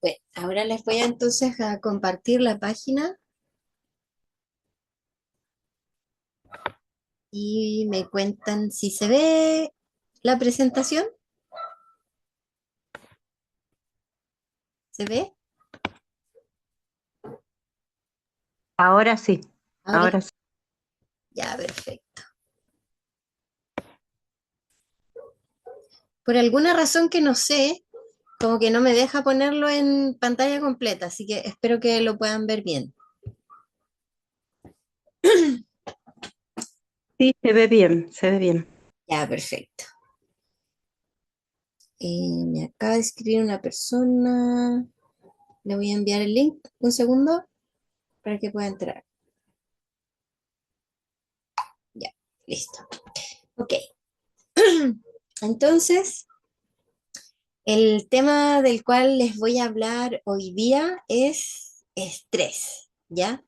Bueno, ahora les voy a entonces a compartir la página y me cuentan si se ve la presentación. ¿Se ve? Ahora sí, Ahora ahora sí. ya, perfecto. Por alguna razón que no sé, como que no me deja ponerlo en pantalla completa, así que espero que lo puedan ver bien. Sí, se ve bien, se ve bien. Ya, perfecto. Me acaba de escribir una persona. Le voy a enviar el link un segundo para que pueda entrar. Ya, listo. Ok. Entonces, el tema del cual les voy a hablar hoy día es estrés, ¿ya?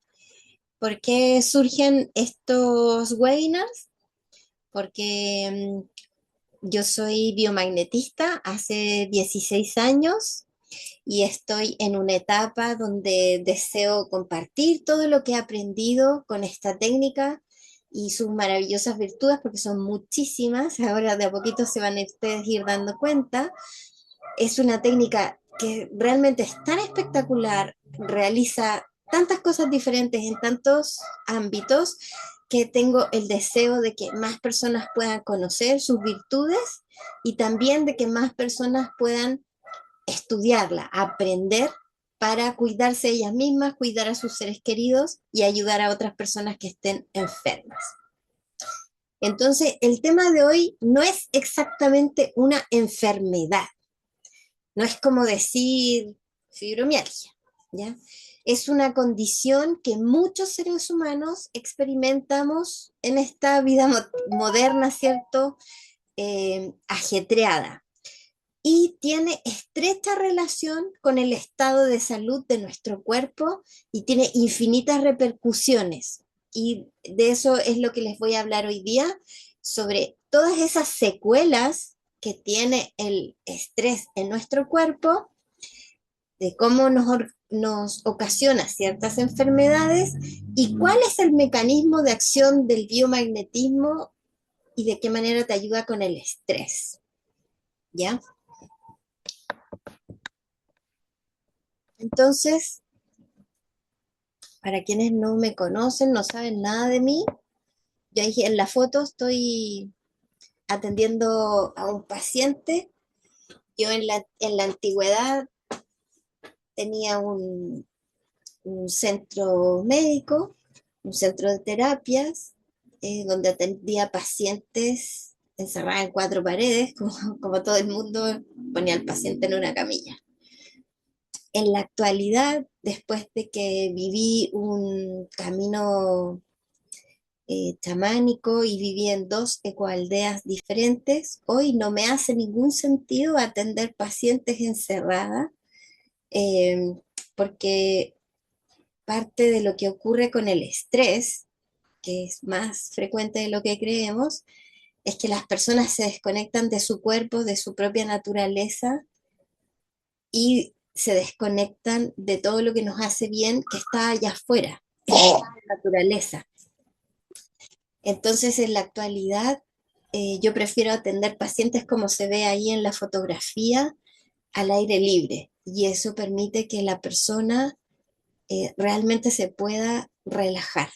¿Por qué surgen estos webinars? Porque yo soy biomagnetista hace 16 años y estoy en una etapa donde deseo compartir todo lo que he aprendido con esta técnica y sus maravillosas virtudes, porque son muchísimas, ahora de a poquito se van a ustedes ir dando cuenta. Es una técnica que realmente es tan espectacular, realiza tantas cosas diferentes en tantos ámbitos, que tengo el deseo de que más personas puedan conocer sus virtudes y también de que más personas puedan estudiarla, aprender para cuidarse ellas mismas, cuidar a sus seres queridos y ayudar a otras personas que estén enfermas. Entonces, el tema de hoy no es exactamente una enfermedad, no es como decir fibromialgia, ¿ya? Es una condición que muchos seres humanos experimentamos en esta vida moderna, ¿cierto? Ajetreada. Y tiene estrecha relación con el estado de salud de nuestro cuerpo y tiene infinitas repercusiones. Y de eso es lo que les voy a hablar hoy día, sobre todas esas secuelas que tiene el estrés en nuestro cuerpo, de cómo nos ocasiona ciertas enfermedades y cuál es el mecanismo de acción del biomagnetismo y de qué manera te ayuda con el estrés. ¿Ya? Entonces, para quienes no me conocen, no saben nada de mí, yo ahí en la foto estoy atendiendo a un paciente. Yo en la antigüedad tenía un centro médico, un centro de terapias, donde atendía pacientes encerradas en cuatro paredes, como todo el mundo ponía al paciente en una camilla. En la actualidad, después de que viví un camino chamánico y viví en dos ecoaldeas diferentes, hoy no me hace ningún sentido atender pacientes encerradas, eh, porque parte de lo que ocurre con el estrés, que es más frecuente de lo que creemos, es que las personas se desconectan de su cuerpo, de su propia naturaleza y se desconectan de todo lo que nos hace bien que está allá afuera, en la naturaleza. Entonces, en la actualidad, yo prefiero atender pacientes como se ve ahí en la fotografía, al aire libre, y eso permite que la persona realmente se pueda relajar.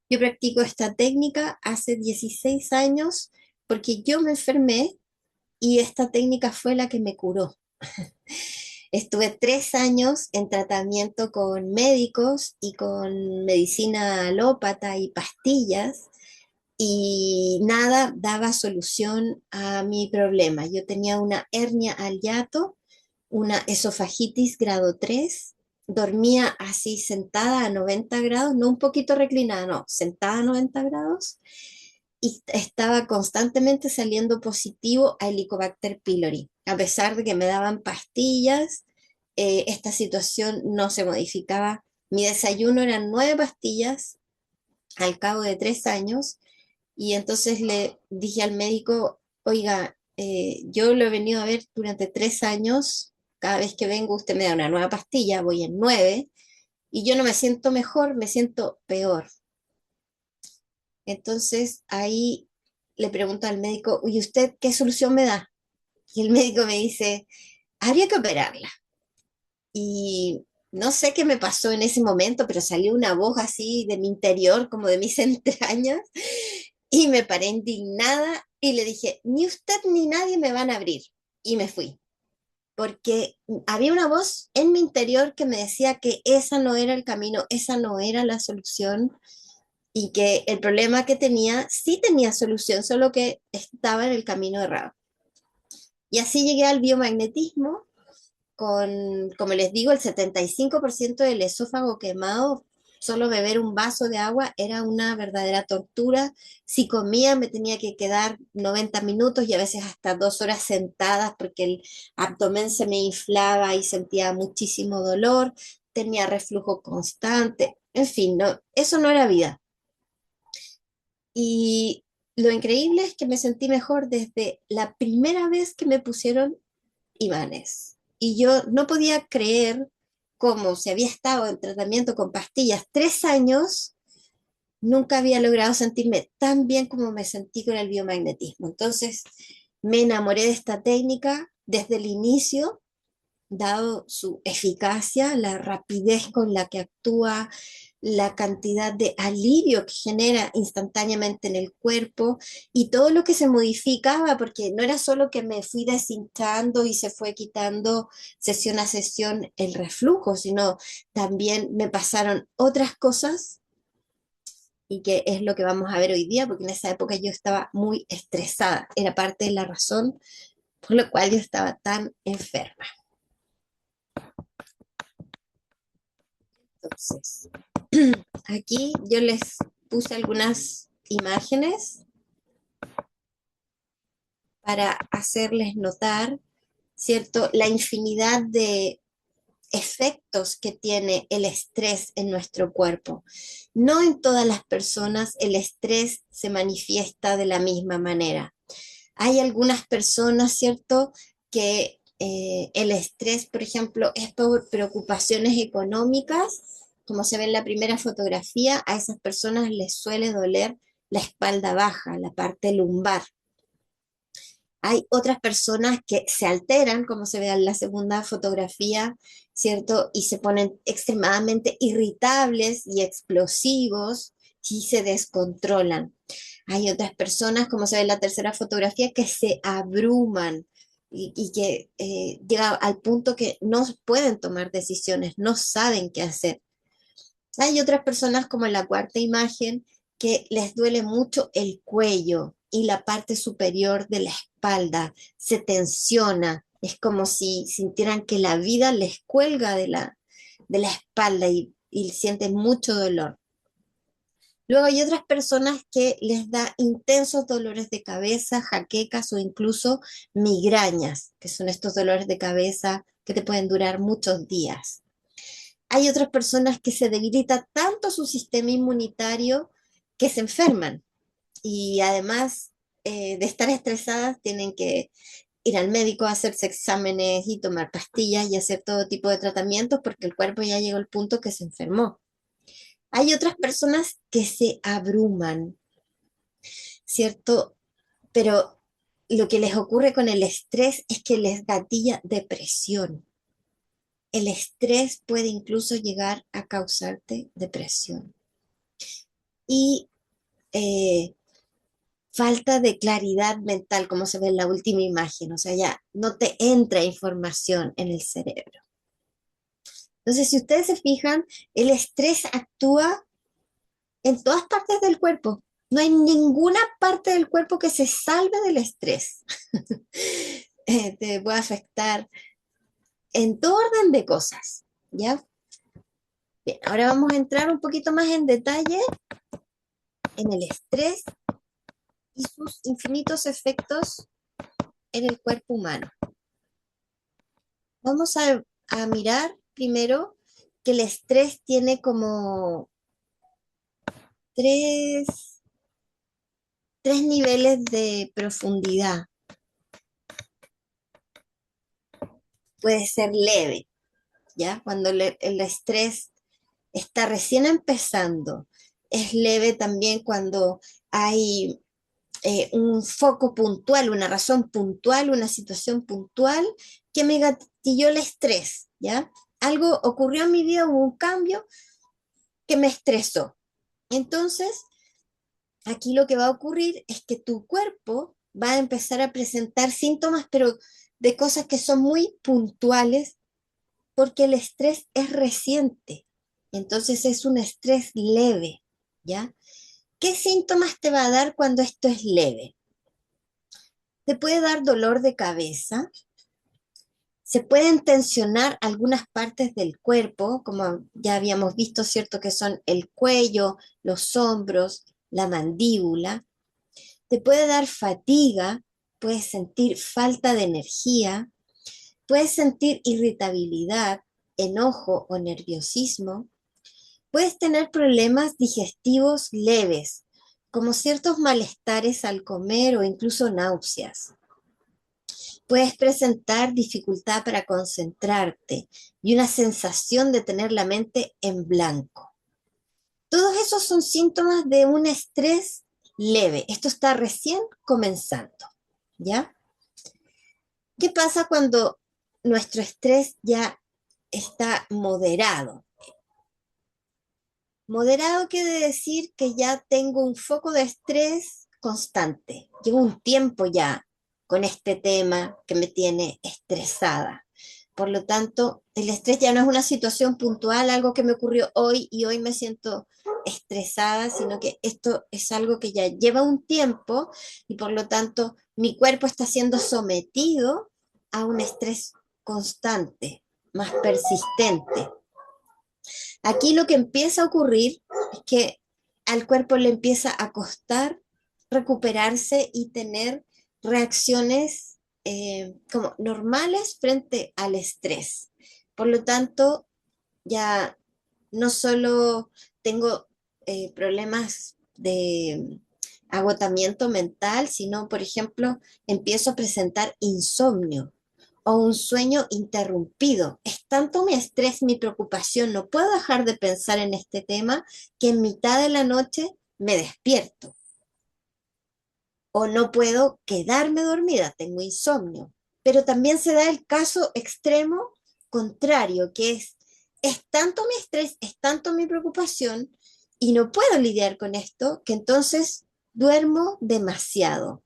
Yo practico esta técnica hace 16 años porque yo me enfermé y esta técnica fue la que me curó. Estuve 3 años en tratamiento con médicos y con medicina alópata y pastillas y nada daba solución a mi problema. Yo tenía una hernia al hiato, una esofagitis grado 3, dormía así sentada a 90 grados, no un poquito reclinada, no, sentada a 90 grados, y estaba constantemente saliendo positivo a Helicobacter pylori. A pesar de que me daban pastillas, esta situación no se modificaba. Mi desayuno eran 9 pastillas al cabo de 3 años y entonces le dije al médico, oiga, yo lo he venido a ver durante 3 años, cada vez que vengo usted me da una nueva pastilla, voy en 9 y yo no me siento mejor, me siento peor. Entonces ahí le pregunto al médico, ¿y usted qué solución me da? Y el médico me dice, habría que operarla. Y no sé qué me pasó en ese momento, pero salió una voz así de mi interior, como de mis entrañas, y me paré indignada y le dije, ni usted ni nadie me van a abrir. Y me fui, porque había una voz en mi interior que me decía que esa no era el camino, esa no era la solución y que el problema que tenía sí tenía solución, solo que estaba en el camino errado. Y así llegué al biomagnetismo con, como les digo, el 75% del esófago quemado. Solo beber un vaso de agua era una verdadera tortura. Si comía me tenía que quedar 90 minutos y a veces hasta 2 horas sentadas porque el abdomen se me inflaba y sentía muchísimo dolor, tenía reflujo constante, en fin, no, eso no era vida. Y lo increíble es que me sentí mejor desde la primera vez que me pusieron imanes. Y yo no podía creer cómo si había estado en tratamiento con pastillas 3 años, nunca había logrado sentirme tan bien como me sentí con el biomagnetismo. Entonces me enamoré de esta técnica desde el inicio, dado su eficacia, la rapidez con la que actúa, la cantidad de alivio que genera instantáneamente en el cuerpo y todo lo que se modificaba, porque no era solo que me fui deshinchando y se fue quitando sesión a sesión el reflujo, sino también me pasaron otras cosas y que es lo que vamos a ver hoy día, porque en esa época yo estaba muy estresada, era parte de la razón por la cual yo estaba tan enferma. Entonces, aquí yo les puse algunas imágenes para hacerles notar, ¿cierto?, la infinidad de efectos que tiene el estrés en nuestro cuerpo. No en todas las personas el estrés se manifiesta de la misma manera. Hay algunas personas, ¿cierto?, que el estrés, por ejemplo, es por preocupaciones económicas, como se ve en la primera fotografía, a esas personas les suele doler la espalda baja, la parte lumbar. Hay otras personas que se alteran, como se ve en la segunda fotografía, ¿cierto? Y se ponen extremadamente irritables y explosivos y se descontrolan. Hay otras personas, como se ve en la tercera fotografía, que se abruman y que llega al punto que no pueden tomar decisiones, no saben qué hacer. Hay otras personas, como en la cuarta imagen, que les duele mucho el cuello y la parte superior de la espalda, se tensiona, es como si sintieran que la vida les cuelga de la espalda y sienten mucho dolor. Luego hay otras personas que les da intensos dolores de cabeza, jaquecas o incluso migrañas, que son estos dolores de cabeza que te pueden durar muchos días. Hay otras personas que se debilita tanto su sistema inmunitario que se enferman y además de estar estresadas tienen que ir al médico a hacerse exámenes y tomar pastillas y hacer todo tipo de tratamientos porque el cuerpo ya llegó al punto que se enfermó. Hay otras personas que se abruman, ¿cierto? Pero lo que les ocurre con el estrés es que les gatilla depresión. El estrés puede incluso llegar a causarte depresión. Y eh, falta de claridad mental, como se ve en la última imagen, o sea, ya no te entra información en el cerebro. Entonces, si ustedes se fijan, el estrés actúa en todas partes del cuerpo. No hay ninguna parte del cuerpo que se salve del estrés. Te puede afectar en todo orden de cosas, ¿ya? Bien, ahora vamos a entrar un poquito más en detalle en el estrés y sus infinitos efectos en el cuerpo humano. Vamos a mirar primero que el estrés tiene como tres, tres niveles de profundidad. Puede ser leve, ¿ya? Cuando el estrés está recién empezando. Es leve también cuando hay un foco puntual, una razón puntual, una situación puntual que me gatilló el estrés, ¿ya? Algo ocurrió en mi vida, hubo un cambio que me estresó. Entonces, aquí lo que va a ocurrir es que tu cuerpo va a empezar a presentar síntomas, pero de cosas que son muy puntuales, porque el estrés es reciente. Entonces es un estrés leve, ¿ya? ¿Qué síntomas te va a dar cuando esto es leve? Te puede dar dolor de cabeza, se pueden tensionar algunas partes del cuerpo, como ya habíamos visto, ¿cierto? Que son el cuello, los hombros, la mandíbula. Te puede dar fatiga, puedes sentir falta de energía, puedes sentir irritabilidad, enojo o nerviosismo. Puedes tener problemas digestivos leves, como ciertos malestares al comer o incluso náuseas. Puedes presentar dificultad para concentrarte y una sensación de tener la mente en blanco. Todos esos son síntomas de un estrés leve. Esto está recién comenzando, ¿ya? ¿Qué pasa cuando nuestro estrés ya está moderado? Moderado quiere decir que ya tengo un foco de estrés constante. Llevo un tiempo ya con este tema que me tiene estresada. Por lo tanto, el estrés ya no es una situación puntual, algo que me ocurrió hoy y hoy me siento estresada, sino que esto es algo que ya lleva un tiempo y por lo tanto mi cuerpo está siendo sometido a un estrés constante, más persistente. Aquí lo que empieza a ocurrir es que al cuerpo le empieza a costar recuperarse y tener reacciones como normales frente al estrés. Por lo tanto, ya no solo tengo problemas de agotamiento mental, sino, por ejemplo, empiezo a presentar insomnio o un sueño interrumpido. Es tanto mi estrés, mi preocupación, no puedo dejar de pensar en este tema que en mitad de la noche me despierto o no puedo quedarme dormida, tengo insomnio. Pero también se da el caso extremo contrario, que es tanto mi estrés, es tanto mi preocupación y no puedo lidiar con esto, que entonces duermo demasiado.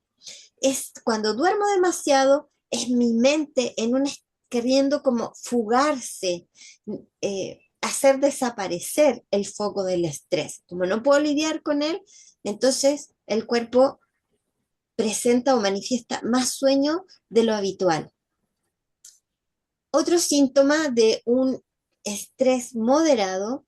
Es cuando duermo demasiado, es mi mente en un queriendo como fugarse, hacer desaparecer el foco del estrés. Como no puedo lidiar con él, entonces el cuerpo presenta o manifiesta más sueño de lo habitual. Otro síntoma de un estrés moderado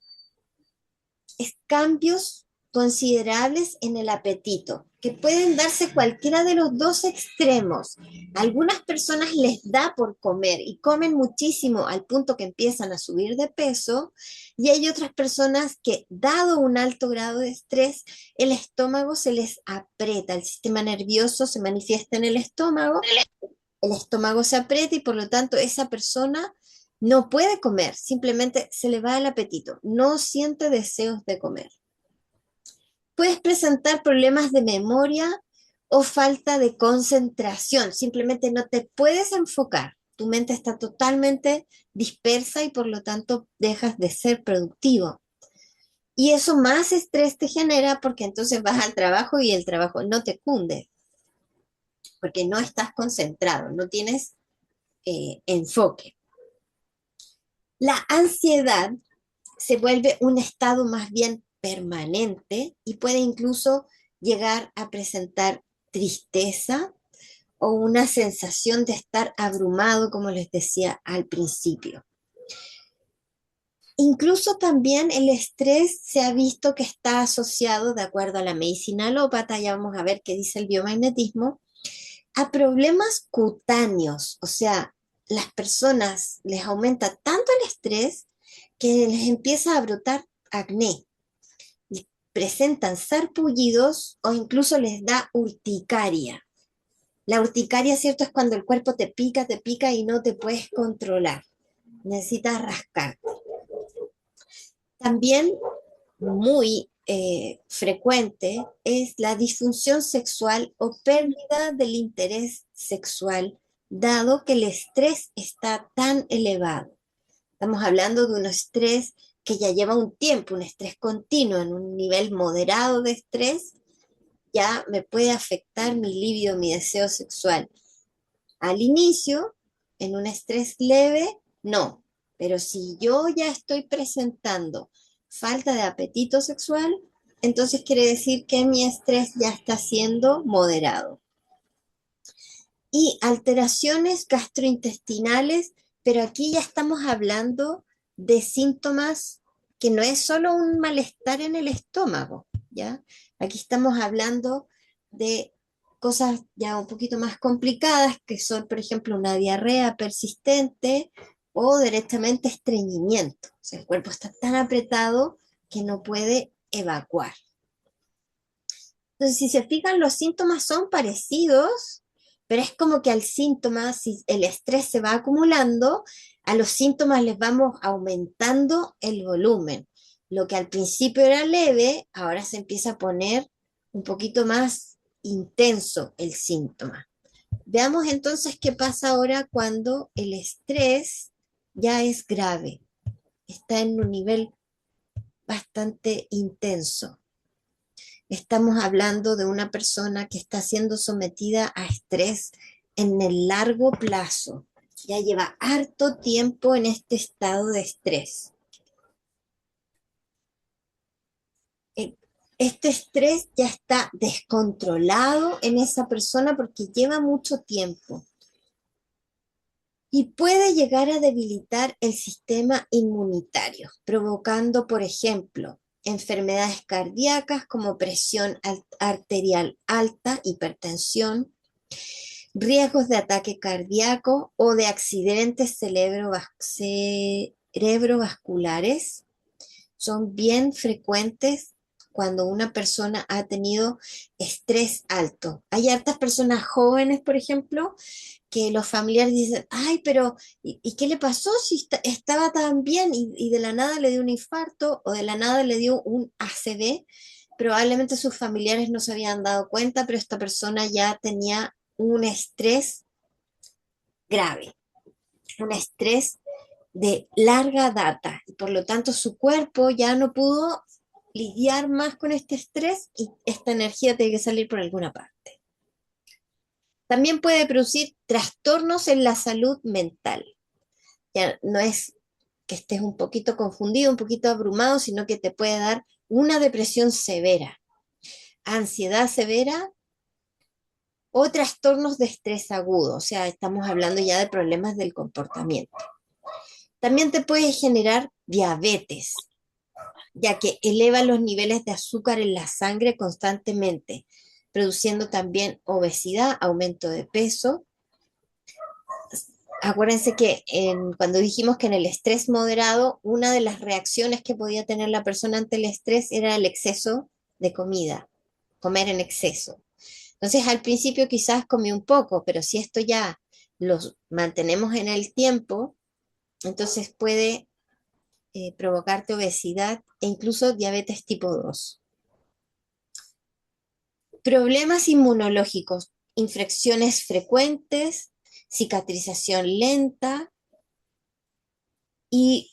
es cambios considerables en el apetito, que pueden darse cualquiera de los dos extremos. A algunas personas les da por comer y comen muchísimo al punto que empiezan a subir de peso, y hay otras personas que, dado un alto grado de estrés, el estómago se les aprieta, el sistema nervioso se manifiesta en el estómago se aprieta y por lo tanto esa persona no puede comer, simplemente se le va el apetito, no siente deseos de comer. Puedes presentar problemas de memoria o falta de concentración, simplemente no te puedes enfocar, tu mente está totalmente dispersa y por lo tanto dejas de ser productivo. Y eso más estrés te genera porque entonces vas al trabajo y el trabajo no te cunde, porque no estás concentrado, no tienes enfoque. La ansiedad se vuelve un estado más bien permanente y puede incluso llegar a presentar tristeza o una sensación de estar abrumado, como les decía al principio. Incluso también el estrés se ha visto que está asociado, de acuerdo a la medicina alópata, ya vamos a ver qué dice el biomagnetismo, a problemas cutáneos. O sea, las personas les aumenta tanto el estrés que les empieza a brotar acné, y presentan sarpullidos o incluso les da urticaria. La urticaria, ¿cierto? Es cuando el cuerpo te pica y no te puedes controlar. Necesitas rascar. También muy frecuente es la disfunción sexual o pérdida del interés sexual, dado que el estrés está tan elevado. Estamos hablando de un estrés que ya lleva un tiempo, un estrés continuo, en un nivel moderado de estrés, ya me puede afectar mi libido, mi deseo sexual. Al inicio, en un estrés leve, no. Pero si yo ya estoy presentando falta de apetito sexual, entonces quiere decir que mi estrés ya está siendo moderado. Y alteraciones gastrointestinales, pero aquí ya estamos hablando de síntomas que no es solo un malestar en el estómago, ¿ya? Aquí estamos hablando de cosas ya un poquito más complicadas, que son, por ejemplo, una diarrea persistente o directamente estreñimiento. O sea, el cuerpo está tan apretado que no puede evacuar. Entonces, si se fijan, los síntomas son parecidos, pero es como que al síntoma, si el estrés se va acumulando, a los síntomas les vamos aumentando el volumen. Lo que al principio era leve, ahora se empieza a poner un poquito más intenso el síntoma. Veamos entonces qué pasa ahora cuando el estrés ya es grave, está en un nivel bastante intenso. Estamos hablando de una persona que está siendo sometida a estrés en el largo plazo. Ya lleva harto tiempo en este estado de estrés. Eh, Este estrés ya está descontrolado en esa persona porque lleva mucho tiempo y puede llegar a debilitar el sistema inmunitario, provocando, por ejemplo, enfermedades cardíacas como presión arterial alta, hipertensión, riesgos de ataque cardíaco o de accidentes cerebrovasculares son bien frecuentes cuando una persona ha tenido estrés alto. Hay hartas personas jóvenes, por ejemplo, que los familiares dicen, ay, pero ¿y qué le pasó si estaba tan bien y de la nada le dio un infarto o de la nada le dio un ACV? Probablemente sus familiares no se habían dado cuenta, pero esta persona ya tenía un estrés grave, un estrés de larga data y por lo tanto su cuerpo ya no pudo lidiar más con este estrés y esta energía tiene que salir por alguna parte. También puede producir trastornos en la salud mental. Ya no es que estés un poquito confundido, un poquito abrumado, sino que te puede dar una depresión severa, ansiedad severa o trastornos de estrés agudo. O sea, estamos hablando ya de problemas del comportamiento. También te puede generar diabetes, ya que eleva los niveles de azúcar en la sangre constantemente, produciendo también obesidad, aumento de peso. Acuérdense que cuando dijimos que en el estrés moderado, una de las reacciones que podía tener la persona ante el estrés era el exceso de comida, comer en exceso. Entonces, al principio quizás comí un poco, pero si esto ya lo mantenemos en el tiempo, entonces puede provocarte obesidad e incluso diabetes tipo 2. Problemas inmunológicos, infecciones frecuentes, cicatrización lenta y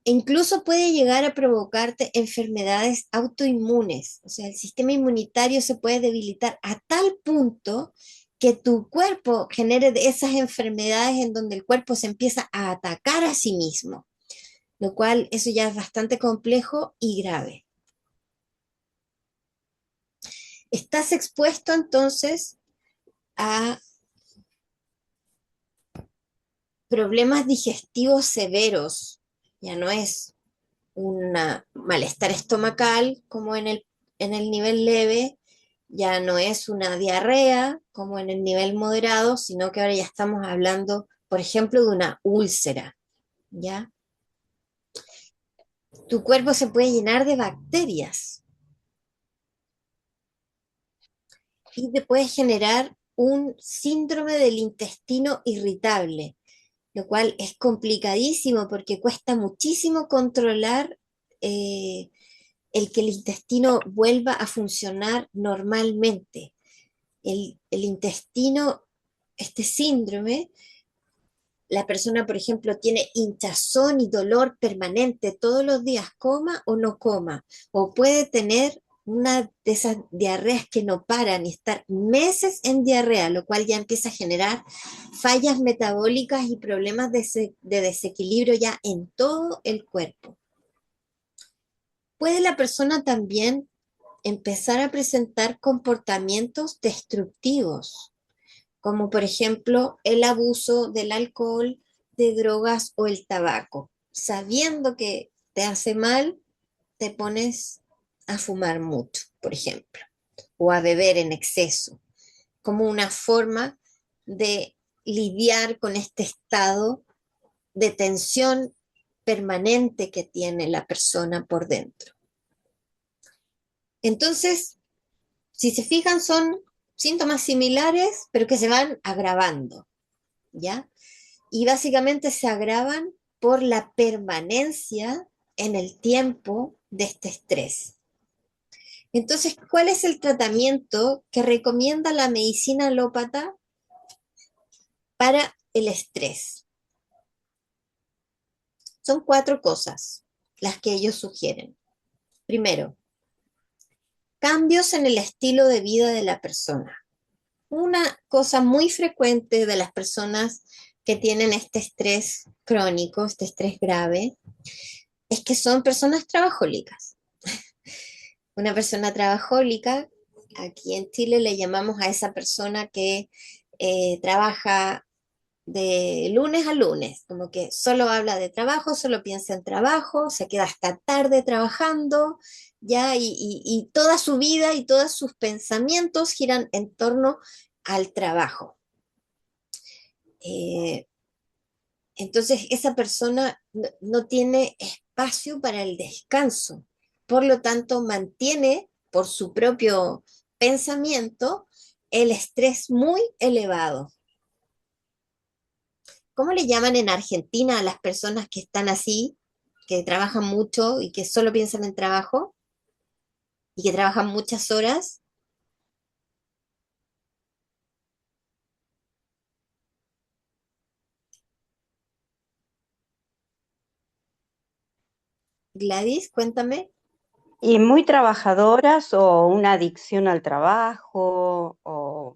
incluso puede llegar a provocarte enfermedades autoinmunes. O sea, el sistema inmunitario se puede debilitar a tal punto que tu cuerpo genere esas enfermedades en donde el cuerpo se empieza a atacar a sí mismo, lo cual eso ya es bastante complejo y grave. Estás expuesto entonces a problemas digestivos severos. Ya no es un malestar estomacal como en el nivel leve, ya no es una diarrea como en el nivel moderado, sino que ahora ya estamos hablando, por ejemplo, de una úlcera, ¿ya? Tu cuerpo se puede llenar de bacterias y te puede generar un síndrome del intestino irritable, lo cual es complicadísimo porque cuesta muchísimo controlar eh, el que el intestino vuelva a funcionar normalmente. El intestino, este síndrome, la persona, por ejemplo, tiene hinchazón y dolor permanente todos los días, coma o no coma, o puede tener una de esas diarreas que no paran y estar meses en diarrea, lo cual ya empieza a generar fallas metabólicas y problemas de desequilibrio ya en todo el cuerpo. Puede la persona también empezar a presentar comportamientos destructivos, como por ejemplo el abuso del alcohol, de drogas o el tabaco. Sabiendo que te hace mal, te pones a fumar mucho, por ejemplo, o a beber en exceso, como una forma de lidiar con este estado de tensión permanente que tiene la persona por dentro. Entonces, si se fijan, son síntomas similares, pero que se van agravando, ¿ya? Y básicamente se agravan por la permanencia en el tiempo de este estrés. Entonces, ¿cuál es el tratamiento que recomienda la medicina alópata para el estrés? Son cuatro cosas las que ellos sugieren. Primero, cambios en el estilo de vida de la persona. Una cosa muy frecuente de las personas que tienen este estrés crónico, este estrés grave, es que son personas trabajólicas. Una persona trabajólica, aquí en Chile le llamamos a esa persona que trabaja de lunes a lunes, como que solo habla de trabajo, solo piensa en trabajo, se queda hasta tarde trabajando, ya, y toda su vida y todos sus pensamientos giran en torno al trabajo. Eh, entonces, esa persona no tiene espacio para el descanso. Por lo tanto, mantiene por su propio pensamiento el estrés muy elevado. ¿Cómo le llaman en Argentina a las personas que están así, que trabajan mucho y que solo piensan en trabajo y que trabajan muchas horas? Gladys, cuéntame. ¿Y muy trabajadoras o una adicción al trabajo? O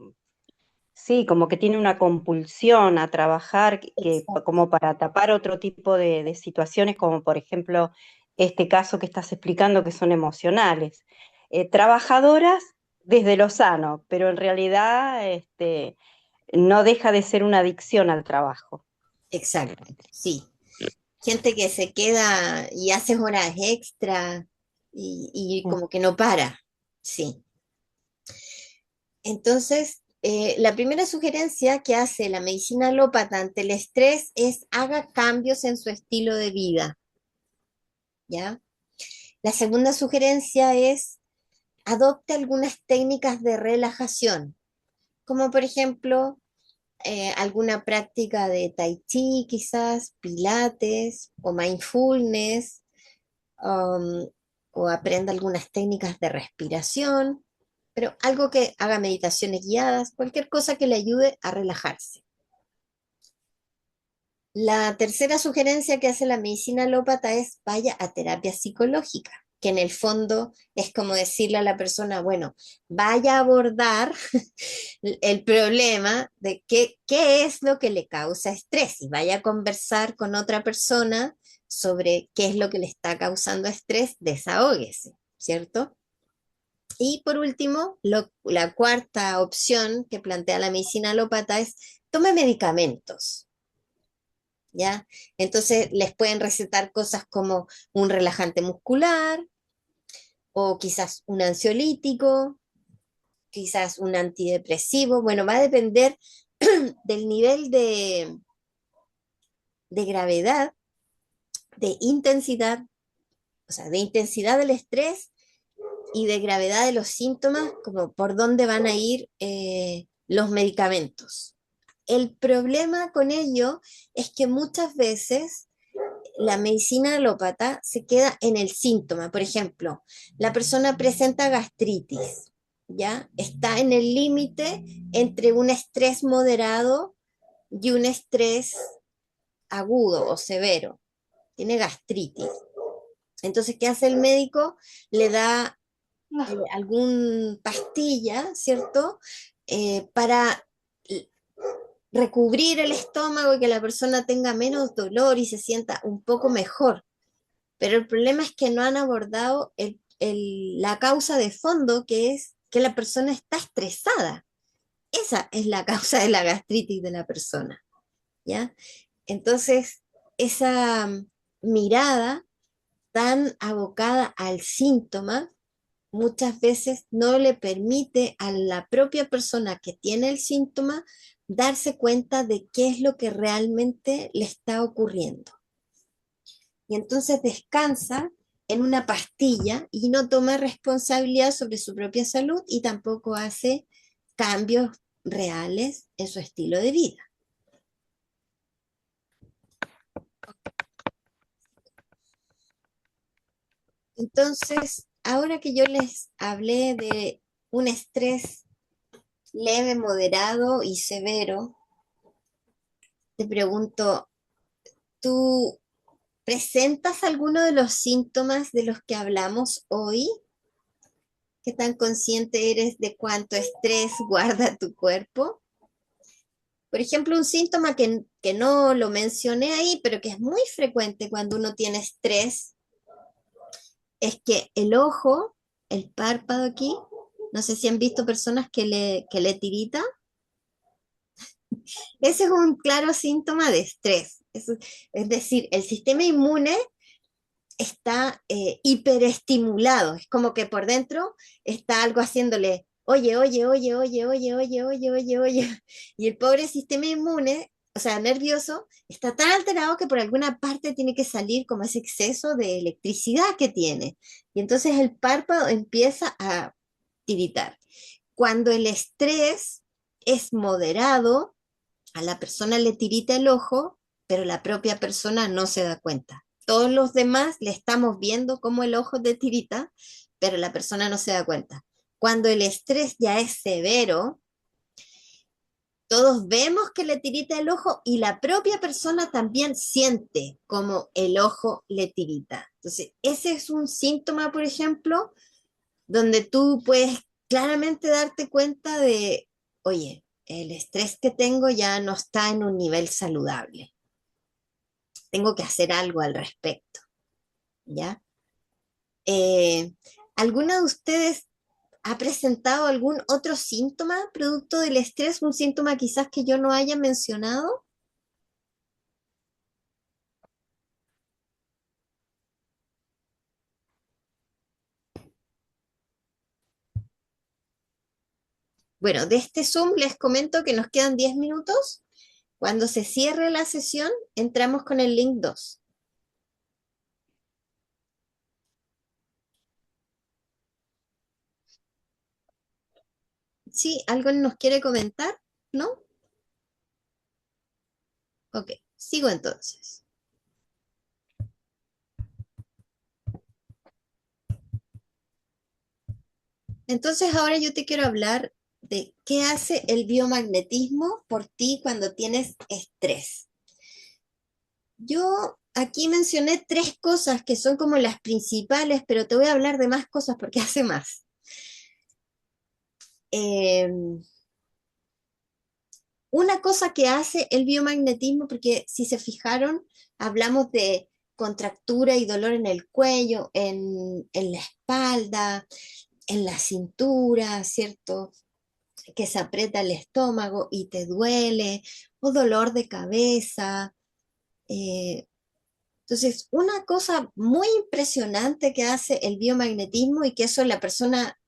sí, como que tiene una compulsión a trabajar Exacto. como para tapar otro tipo de situaciones, como por ejemplo este caso que estás explicando que son emocionales. Trabajadoras desde lo sano, pero en realidad no deja de ser una adicción al trabajo. Exacto, sí. Gente que se queda y hace horas extra y como que no para. Sí. Entonces, la primera sugerencia que hace la medicina alópata ante el estrés es haga cambios en su estilo de vida, ¿ya? La segunda sugerencia es adopte algunas técnicas de relajación, como por ejemplo alguna práctica de tai chi, quizás, pilates o mindfulness, um, o aprenda algunas técnicas de respiración, pero algo que haga meditaciones guiadas, cualquier cosa que le ayude a relajarse. La tercera sugerencia que hace la medicina alópata es vaya a terapia psicológica, que en el fondo es como decirle a la persona, bueno, vaya a abordar el problema de qué es lo que le causa estrés y vaya a conversar con otra persona sobre qué es lo que le está causando estrés, desahóguese, ¿cierto? Y por último, la cuarta opción que plantea la medicina alópata es tome medicamentos. ¿ya? Entonces les pueden recetar cosas como un relajante muscular o quizás un ansiolítico, quizás un antidepresivo. Bueno, va a depender del nivel de gravedad, de intensidad, o sea, de intensidad del estrés y de gravedad de los síntomas, como por dónde van a ir los medicamentos. El problema con ello es que muchas veces la medicina alópata se queda en el síntoma. Por ejemplo, la persona presenta gastritis, ¿ya? Está en el límite entre un estrés moderado y un estrés agudo o severo. Tiene gastritis. Entonces, ¿qué hace el médico? Le da algún pastilla, ¿cierto? Para recubrir el estómago y que la persona tenga menos dolor y se sienta un poco mejor. Pero el problema es que no han abordado la causa de fondo, que es que la persona está estresada. Esa es la causa de la gastritis de la persona, ¿ya? Entonces, esa mirada tan abocada al síntoma muchas veces no le permite a la propia persona que tiene el síntoma darse cuenta de qué es lo que realmente le está ocurriendo. Y entonces descansa en una pastilla y no toma responsabilidad sobre su propia salud y tampoco hace cambios reales en su estilo de vida. Entonces, ahora que yo les hablé de un estrés leve, moderado y severo, te pregunto, ¿tú presentas alguno de los síntomas de los que hablamos hoy? ¿Qué tan consciente eres de cuánto estrés guarda tu cuerpo? Por ejemplo, un síntoma que no lo mencioné ahí, pero que es muy frecuente cuando uno tiene estrés, es que el ojo, el párpado aquí, no sé si han visto personas que le tirita, ese es un claro síntoma de estrés. Es decir, el sistema inmune está hiperestimulado, es como que por dentro está algo haciéndole, oye, oye, oye, oye, oye, oye, oye, oye, oye, y el pobre sistema inmune, o sea, nervioso, está tan alterado que por alguna parte tiene que salir como ese exceso de electricidad que tiene, y entonces el párpado empieza a tiritar. Cuando el estrés es moderado, a la persona le tirita el ojo, pero la propia persona no se da cuenta. Todos los demás le estamos viendo como el ojo de tirita, pero la persona no se da cuenta. Cuando el estrés ya es severo, todos vemos que le tirita el ojo y la propia persona también siente como el ojo le tirita. Entonces, ese es un síntoma, por ejemplo, donde tú puedes claramente darte cuenta de, oye, el estrés que tengo ya no está en un nivel saludable. Tengo que hacer algo al respecto, ¿ya? Eh, ¿Alguna de ustedes ha presentado algún otro síntoma producto del estrés? Un síntoma quizás que yo no haya mencionado. Bueno, de este Zoom les comento que nos quedan 10 minutos. Cuando se cierre la sesión, entramos con el link 2. ¿Sí? ¿Alguien nos quiere comentar? ¿No? Ok, sigo entonces. Entonces ahora yo te quiero hablar de qué hace el biomagnetismo por ti cuando tienes estrés. Yo aquí mencioné tres cosas que son como las principales, pero te voy a hablar de más cosas porque hace más. Eh, una cosa que hace el biomagnetismo, porque si se fijaron, hablamos de contractura y dolor en el cuello, en la espalda, en la cintura, ¿cierto? Que se aprieta el estómago y te duele, o dolor de cabeza, Eh, entonces, una cosa muy impresionante que hace el biomagnetismo y que eso la persona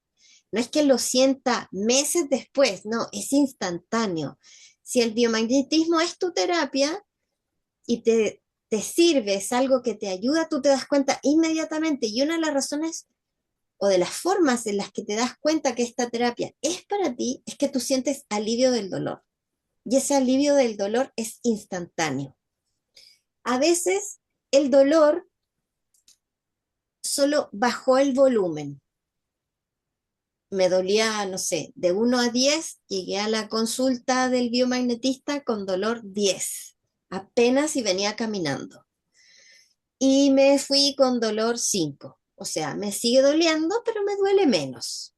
no es que lo sienta meses después, no, es instantáneo. Si el biomagnetismo es tu terapia y te sirve, es algo que te ayuda, tú te das cuenta inmediatamente. Y una de las razones o de las formas en las que te das cuenta que esta terapia es para ti es que tú sientes alivio del dolor. Y ese alivio del dolor es instantáneo. A veces el dolor solo bajó el volumen. Me dolía, no sé, de 1 a 10, llegué a la consulta del biomagnetista con dolor 10, apenas y venía caminando. Y me fui con dolor 5, o sea, me sigue doliendo, pero me duele menos.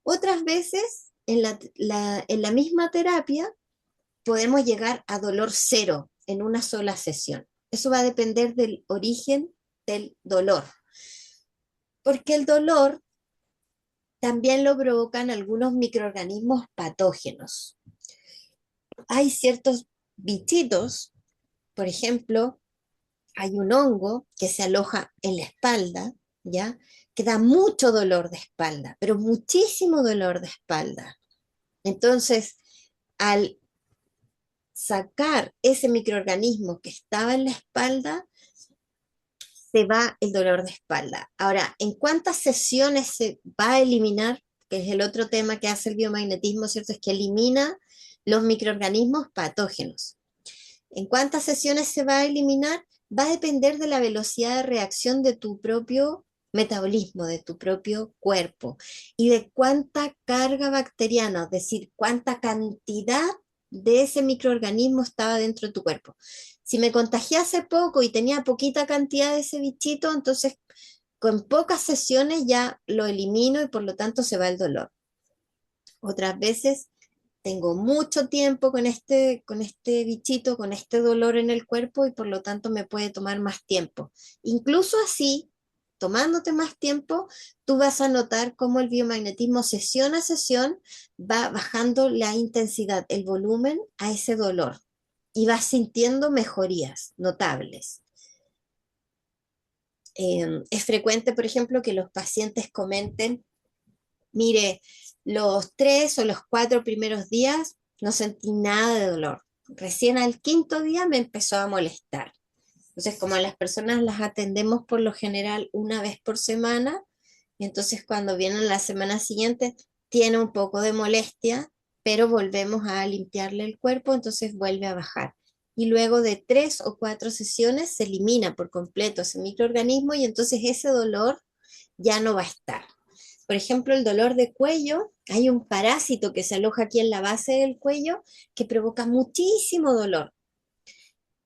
Otras veces, en la misma terapia, podemos llegar a dolor cero en una sola sesión. Eso va a depender del origen del dolor, porque el dolor también lo provocan algunos microorganismos patógenos. Hay ciertos bichitos, por ejemplo, hay un hongo que se aloja en la espalda, ¿ya? Que da mucho dolor de espalda, pero muchísimo dolor de espalda. Entonces, al sacar ese microorganismo que estaba en la espalda, se va el dolor de espalda. Ahora, ¿en cuántas sesiones se va a eliminar? Que es el otro tema que hace el biomagnetismo, ¿cierto? Es que elimina los microorganismos patógenos. ¿En cuántas sesiones se va a eliminar? Va a depender de la velocidad de reacción de tu propio metabolismo, de tu propio cuerpo y de cuánta carga bacteriana, es decir, cuánta cantidad de ese microorganismo estaba dentro de tu cuerpo. Si me contagié hace poco y tenía poquita cantidad de ese bichito, entonces con pocas sesiones ya lo elimino y por lo tanto se va el dolor. Otras veces tengo mucho tiempo con este bichito, con este dolor en el cuerpo y por lo tanto me puede tomar más tiempo. Incluso así, tomándote más tiempo, tú vas a notar cómo el biomagnetismo sesión a sesión va bajando la intensidad, el volumen a ese dolor y vas sintiendo mejorías notables. Es frecuente, por ejemplo, que los pacientes comenten, mire, los 3 o los 4 primeros días no sentí nada de dolor. Recién al quinto día me empezó a molestar. Entonces, como a las personas las atendemos por lo general una vez por semana, y entonces cuando vienen la semana siguiente tiene un poco de molestia, pero volvemos a limpiarle el cuerpo, entonces vuelve a bajar. Y luego de 3 o 4 sesiones se elimina por completo ese microorganismo y entonces ese dolor ya no va a estar. Por ejemplo, el dolor de cuello, hay un parásito que se aloja aquí en la base del cuello que provoca muchísimo dolor.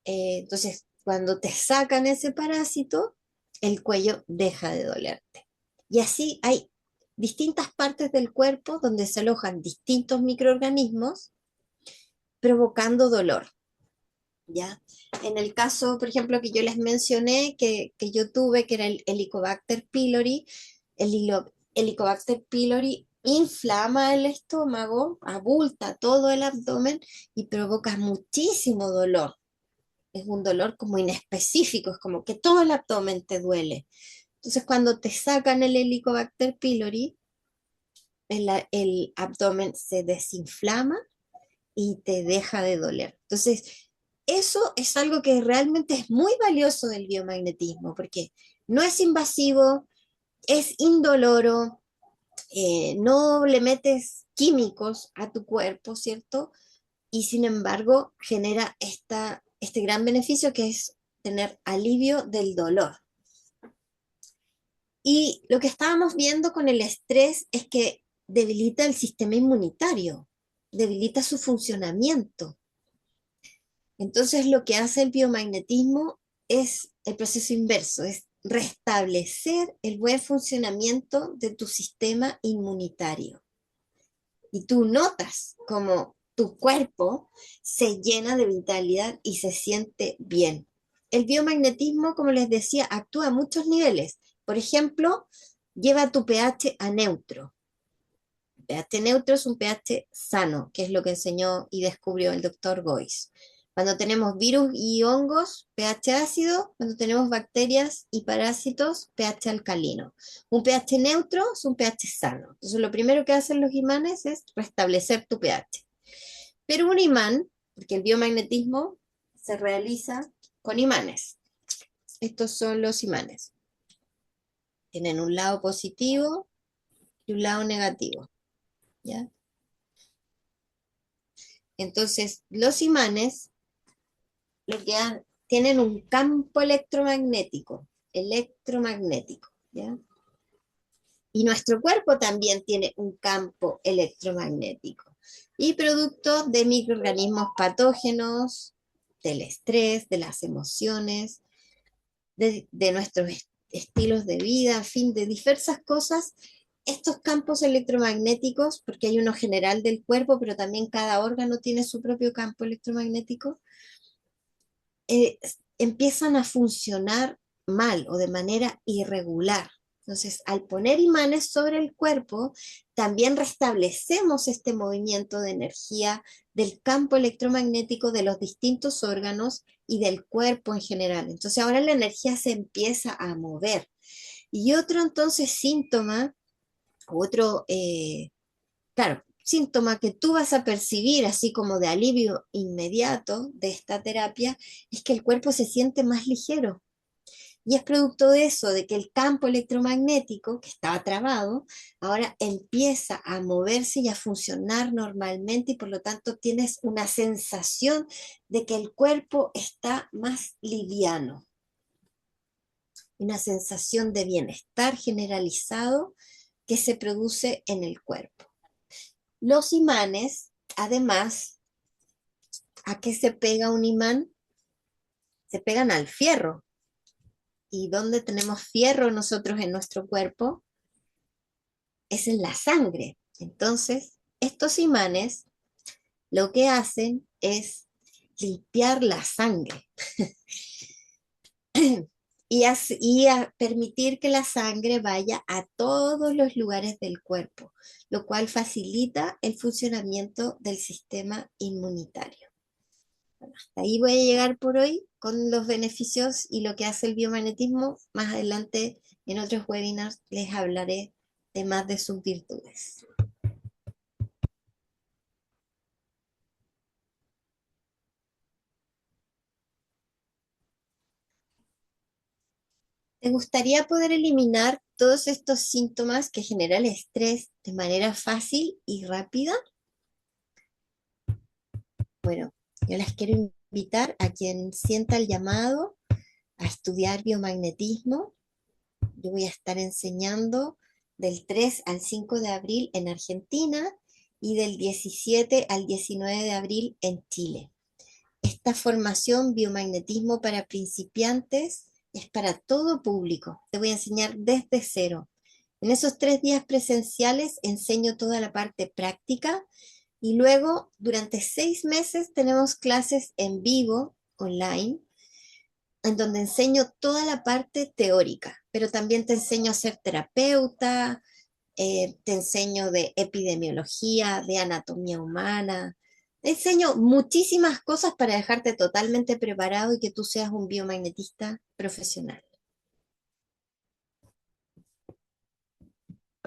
Entonces, cuando te sacan ese parásito, el cuello deja de dolerte. Y así hay distintas partes del cuerpo donde se alojan distintos microorganismos provocando dolor, ¿ya? En el caso, por ejemplo, que yo les mencioné, que yo tuve, que era el Helicobacter pylori, Helicobacter pylori inflama el estómago, abulta todo el abdomen y provoca muchísimo dolor. Es un dolor como inespecífico, es como que todo el abdomen te duele. Entonces, cuando te sacan el Helicobacter pylori, el abdomen se desinflama y te deja de doler. Entonces, eso es algo que realmente es muy valioso del biomagnetismo, porque no es invasivo, es indoloro, no le metes químicos a tu cuerpo, ¿cierto? Y sin embargo genera este gran beneficio que es tener alivio del dolor. Y lo que estábamos viendo con el estrés es que debilita el sistema inmunitario, debilita su funcionamiento. Entonces lo que hace el biomagnetismo es el proceso inverso, es restablecer el buen funcionamiento de tu sistema inmunitario. Y tú notas como tu cuerpo se llena de vitalidad y se siente bien. El biomagnetismo, como les decía, actúa a muchos niveles. Por ejemplo, lleva tu pH a neutro. El pH neutro es un pH sano, que es lo que enseñó y descubrió el doctor Boyce. Cuando tenemos virus y hongos, pH ácido. Cuando tenemos bacterias y parásitos, pH alcalino. Un pH neutro es un pH sano. Entonces, lo primero que hacen los imanes es restablecer tu pH. Pero un imán, porque el biomagnetismo se realiza con imanes. Estos son los imanes. Tienen un lado positivo y un lado negativo, ¿ya? Entonces, los imanes lo que tienen un campo electromagnético, ¿ya? Y nuestro cuerpo también tiene un campo electromagnético. Y producto de microorganismos patógenos, del estrés, de las emociones, de nuestros estilos de vida, en fin, de diversas cosas, estos campos electromagnéticos, porque hay uno general del cuerpo, pero también cada órgano tiene su propio campo electromagnético, eh, empiezan a funcionar mal o de manera irregular. Entonces, al poner imanes sobre el cuerpo, también restablecemos este movimiento de energía del campo electromagnético de los distintos órganos y del cuerpo en general. Entonces, ahora la energía se empieza a mover. Y otro entonces síntoma, otro, claro, síntoma que tú vas a percibir así como de alivio inmediato de esta terapia es que el cuerpo se siente más ligero. Y es producto de eso, de que el campo electromagnético que estaba trabado, ahora empieza a moverse y a funcionar normalmente y por lo tanto tienes una sensación de que el cuerpo está más liviano, una sensación de bienestar generalizado que se produce en el cuerpo. Los imanes, además, ¿a qué se pega un imán? Se pegan al fierro. ¿Y dónde tenemos fierro nosotros en nuestro cuerpo? Es en la sangre. Entonces, estos imanes lo que hacen es limpiar la sangre y a permitir que la sangre vaya a todos los lugares del cuerpo, lo cual facilita el funcionamiento del sistema inmunitario. Bueno, hasta ahí voy a llegar por hoy con los beneficios y lo que hace el biomagnetismo. Más adelante en otros webinars les hablaré de más de sus virtudes. ¿Te gustaría poder eliminar todos estos síntomas que genera el estrés de manera fácil y rápida? Bueno, yo las quiero invitar a quien sienta el llamado a estudiar biomagnetismo. Yo voy a estar enseñando del 3 al 5 de abril en Argentina y del 17 al 19 de abril en Chile. Esta formación biomagnetismo para principiantes es para todo público. Te voy a enseñar desde cero. En esos 3 días presenciales enseño toda la parte práctica y luego durante 6 meses tenemos clases en vivo, online, en donde enseño toda la parte teórica, pero también te enseño a ser terapeuta, te enseño de epidemiología, de anatomía humana, te enseño muchísimas cosas para dejarte totalmente preparado y que tú seas un biomagnetista profesional.